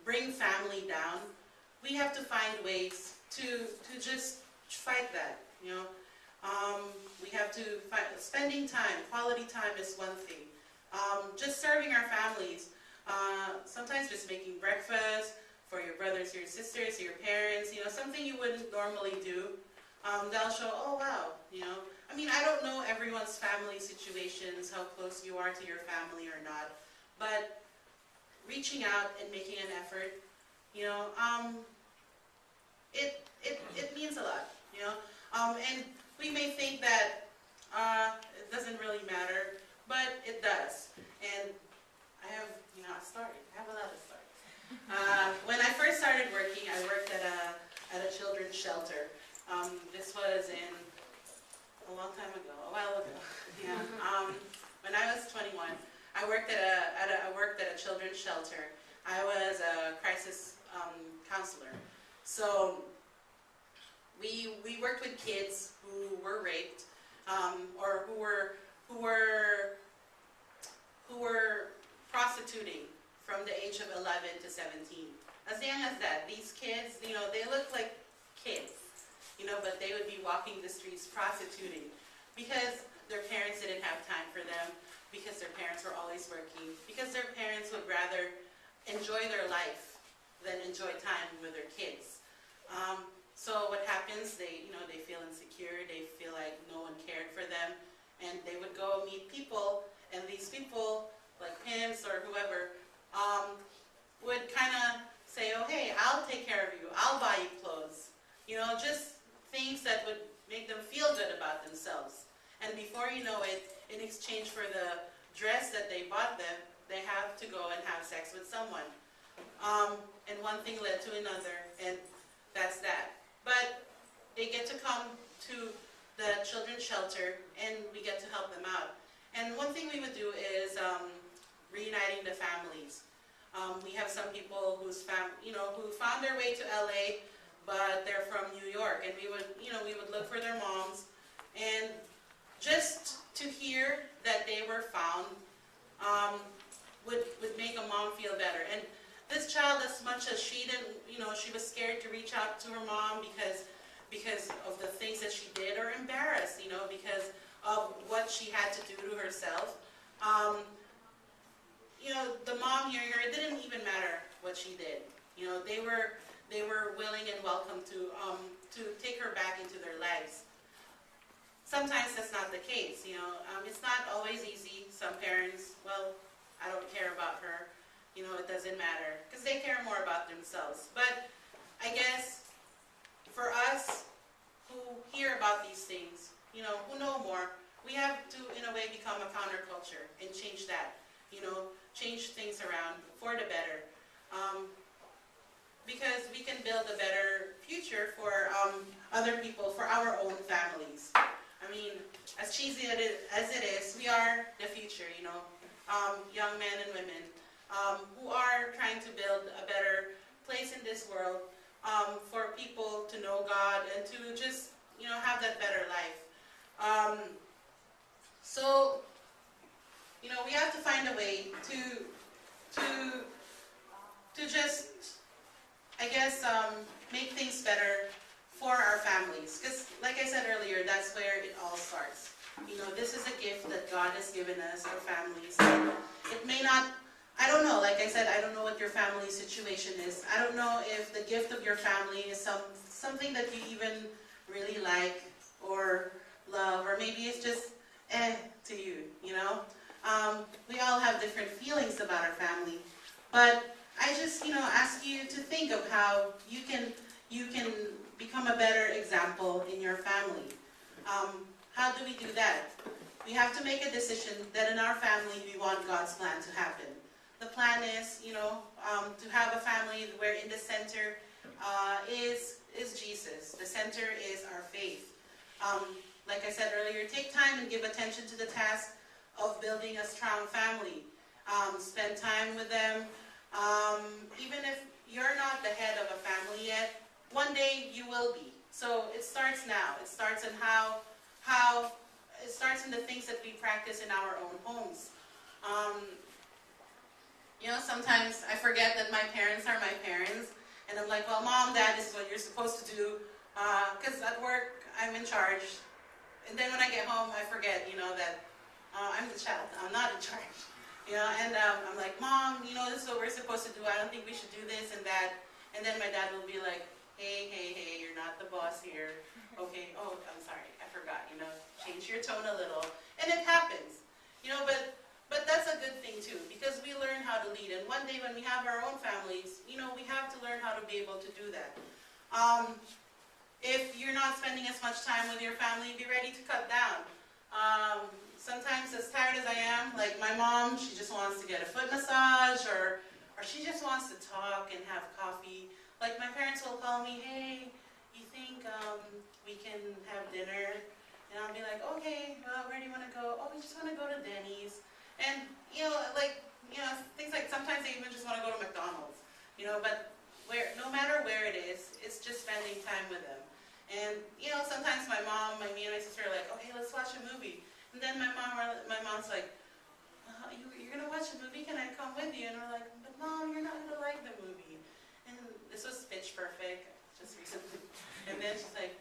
bring family down, we have to find ways to just fight that, you know. We have to find, spending time, quality time is one thing. Just serving our families, sometimes just making breakfast for your brothers, your sisters, your parents, you know, something you wouldn't normally do. They'll show, oh wow, you know. I mean, I don't know everyone's family situations, how close you are to your family or not, but reaching out and making an effort, you know, it means a lot, you know. And we may think that it doesn't really matter, but it does. And I have, you know, I have a lot of stories. When I first started working, I worked at a children's shelter. This was in a long time ago, a while ago. Yeah. When I was 21, I worked at a children's shelter. I was a crisis counselor. So we worked with kids who were raped, or who were prostituting from the age of 11 to 17. As young as that, these kids, you know, they look like kids, you know, but they would be walking the streets prostituting because their parents didn't have time for them, because their parents were always working, because their parents would rather enjoy their life than enjoy time with their kids. So what happens, they feel insecure, they feel like no one cared for them, and they would go meet people, and these people, like pimps or whoever, would kind of say, oh hey, I'll take care of you, I'll buy you clothes. You know, just things that would make them feel good about themselves. And before you know it, in exchange for the dress that they bought them, they have to go and have sex with someone. And one thing led to another, and that's that. But they get to come to the children's shelter, and we get to help them out. And one thing we would do is reuniting the families. We have some people who found their way to LA, but they're from New York, and we would look for their moms, and just to hear that they were found would make a mom feel better. And this child, as much as she didn't, she was scared to reach out to her mom because of the things that she did, or embarrassed, because of what she had to do to herself. The mom here, it didn't even matter what she did. They were willing and welcome to take her back into their lives. Sometimes that's not the case, it's not always easy. Some parents, well, I don't care about her, it doesn't matter, because they care more about themselves. But I guess for us who hear about these things, who know more, we have to, in a way, become a counterculture and change that, change things around for the better. Because we can build a better future for other people, for our own families. I mean, as cheesy as it is, we are the future, young men and women who are trying to build a better place in this world for people to know God and to just, have that better life. So, we have to find a way to just, I guess, make things better for our families. Because, like I said earlier, that's where it all starts. This is a gift that God has given us, our families. It may not, I don't know, like I said, I don't know what your family situation is. I don't know if the gift of your family is something that you even really like or love, or maybe it's just to you, We all have different feelings about our family. But I just, ask you to think of how you can become a better example in your family. How do we do that? We have to make a decision that in our family we want God's plan to happen. The plan is, to have a family where in the center is Jesus. The center is our faith. Like I said earlier, take time and give attention to the task of building a strong family. Spend time with them. Even if you're not the head of a family yet, one day you will be. So it starts now. It starts in it starts in the things that we practice in our own homes. Sometimes I forget that my parents are my I'm like, well, Mom, Dad, this is what you're supposed to do. Because at work, I'm in charge. And then when I get home, I forget, that I'm the child. I'm not in charge. And I'm like, Mom, this is what we're supposed to do. I don't think we should do this and that. And then my dad will be like, hey, you're not the boss here. Okay, oh, I'm sorry, I forgot, change your tone a little. And it happens, but that's a good thing too, because we learn how to lead. And one day when we have our own families, we have to learn how to be able to do that. If you're not spending as much time with your family, be ready to cut down. Sometimes as tired as I am, like my mom, she just wants to get a foot massage, or she just wants to talk and have coffee. Like my parents will call me, hey, you think we can have dinner? And I'll be like, okay, well, where do you want to go? Oh, we just want to go to Denny's. And, things like sometimes they even just want to go to McDonald's. But no matter where it is, it's just spending time with them. And, sometimes me and my sister are like, okay, let's watch a movie. And then my mom's like, you're going to watch a movie? Can I come with you? And we're like, but Mom, you're not going to like the movie. And this was Pitch Perfect, just recently. And then she's like,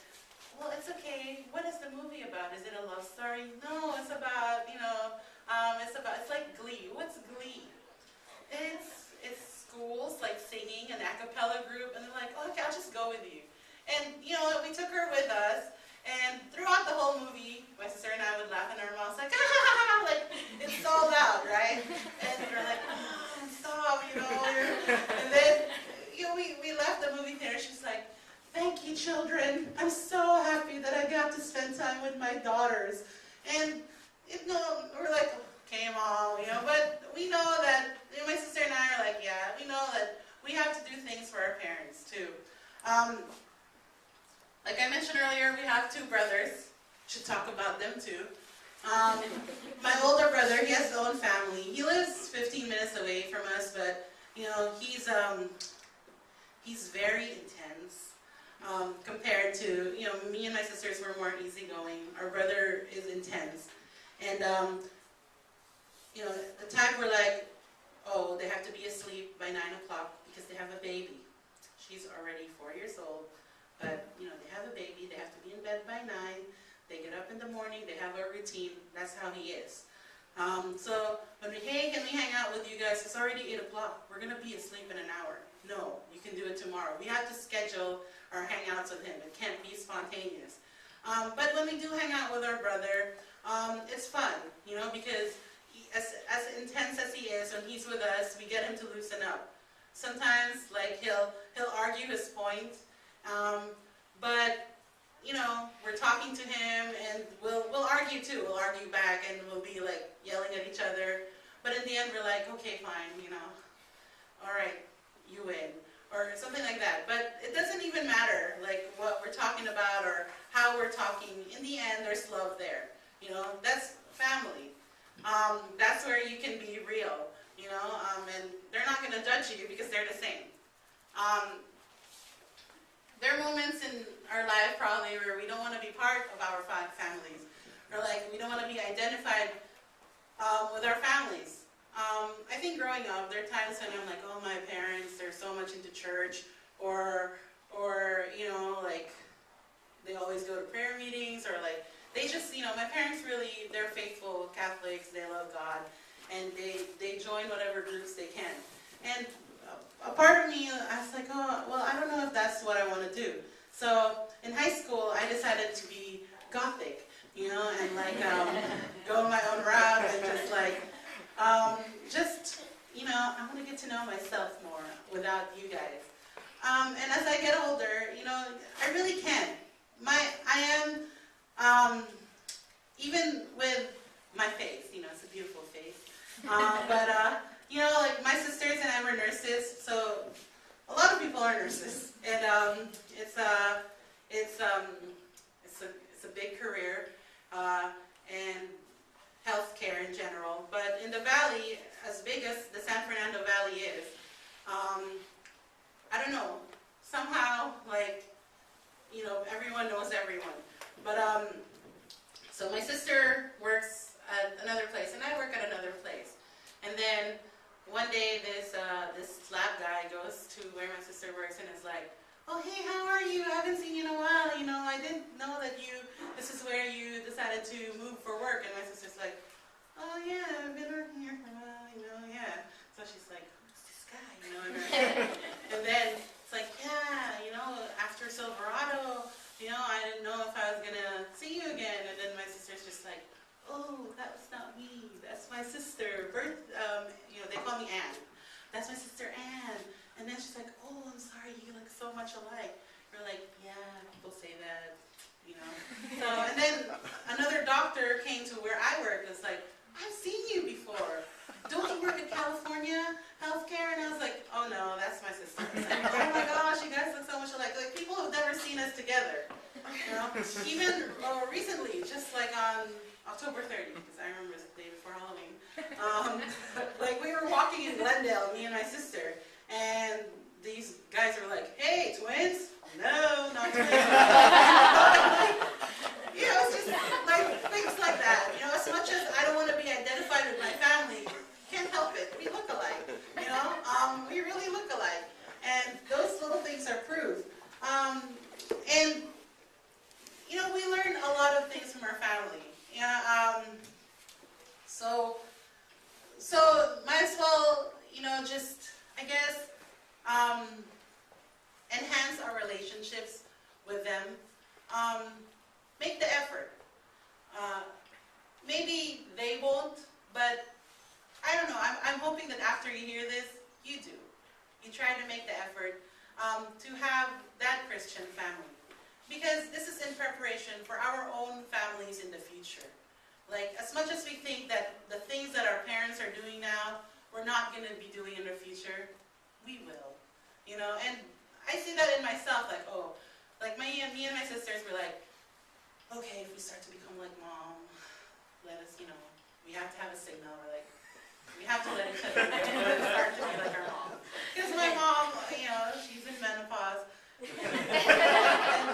well, it's okay. What is the movie about? Is it a love story? No, it's about, it's like Glee. What's Glee? It's schools, like singing, an a cappella group, and they're like, oh, okay, I'll just go with you. And, we took her with us, and throughout the whole movie, my sister and I would laugh, and our mom's like, ha, ha, ha, ha, like, it's so loud, right? And we're like, oh, stop, and then, we left the movie theater, she's like, thank you, children. I'm so happy that I got to spend time with my daughters. And, we're like, okay, Mom, but we know that, my sister and I are like, yeah, we know that we have to do things for our parents, too. Like I mentioned earlier, we have 2 brothers. Should talk about them, too. My older brother, he has his own family. He lives 15 minutes away from us, but, he's very intense. Compared to, me and my sisters were more easygoing. Our brother is intense. And, the time we're like, oh, they have to be asleep by 9 o'clock because they have a baby. She's already 4 years old, but, they have a baby. They have to be in bed by 9. They get up in the morning. They have a routine. That's how he is. So when hey, can we hang out with you guys? It's already 8 o'clock. We're going to be asleep in an hour. No, you can do it tomorrow. We have to schedule our hangouts with him. It can't be spontaneous. But when we do hang out with our brother, it's fun, because as intense as he is, when he's with us, we get him to loosen up. Sometimes, like, he'll argue his point, but, we're talking to him, and we'll argue too. We'll argue back, and we'll be, like, yelling at each other. But in the end, we're like, okay, fine, all right, you win, or something like that. But it doesn't even matter, like, what we're talking about or how we're talking. In the end, there's love there. That's family. That's where you can be real, and they're not going to judge you because they're the same. There are moments in our life probably where we don't want to be part of our families, or like we don't want to be identified with our families. I think growing up, there are times when I'm like, oh, my parents, they're so much into church, or like they always go to prayer meetings, or like they just, my parents really, they're faithful Catholics, they love God, and they join whatever groups they can. And a part of me, I was like, oh, well, I don't know if that's what I want to do. So in high school, I decided to be Gothic, and like go my own route, and just like, I want to get to know myself more without you guys. And as I get older, I really can. I am, even with my face, it's a beautiful face. But like my sisters and I were nurses, so a lot of people are nurses, and it's a big career, and healthcare in general. But in the valley, as big as the San Fernando Valley is, I don't know, somehow, like, everyone knows everyone. But, So my sister works at another place, and I work at another place. And then one day this lab guy goes to where my sister works and is like, oh hey, how are you? I haven't seen you in a while. I didn't know that this is where you decided to move for work. And my sister's like, oh yeah, I've been working here for a while, yeah. So she's like, who's this guy, and then it's like, yeah, after Silverado, I didn't know if I was gonna see you again. And then my sister's just like, oh, that's not me. That's my sister. They call me Anne. That's my sister Anne. And then she's like, oh, I'm sorry, you look so much alike. We're like, yeah, people say that. So, and then another doctor came to where I work and was like, I've seen you before. Don't you work at California Healthcare? And I was like, oh no, that's my sister. I was like, oh my gosh, you guys look so much alike. Like, people have never seen us together. Even recently, just like on October 30th, because I remember it's the day before Halloween. Like, we were walking in Glendale, me and my sister, and these guys are like, hey, twins? No, not twins. It's just like things like that. As much as I don't want to be identified with my family, can't help it. We look alike. We really look alike. And those little things are proof. And we learn a lot of things from our family. So might as well, just, I guess, enhance our relationships with them. Make the effort. Maybe they won't, but I don't know. I'm hoping that after you hear this, you do. You try to make the effort to have that Christian family. Because this is in preparation for our own families in the future. Like, as much as we think that the things that our parents are doing now, we're not going to be doing in the future, we will. And I see that in myself, like me and my sisters were like, okay, if we start to become like mom, let us, we have to have a signal. We're like, we have to let each other know and start to be like our mom. Because my mom, she's in menopause. And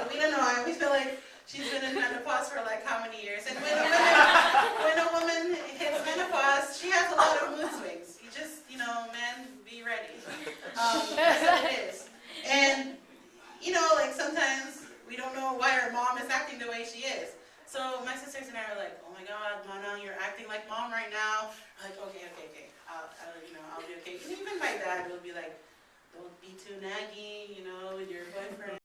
we don't know, I always feel like she's been in menopause for like how many years. And when a woman hits menopause, she has a lot of mood swings. You just, man, be ready. That's what it is. And, like sometimes we don't know why our mom is acting the way she is. So my sisters and I are like, oh my God, Mana, you're acting like mom right now. We're like, okay. I'll be okay. And even my dad will be like, don't be too naggy, with your boyfriend.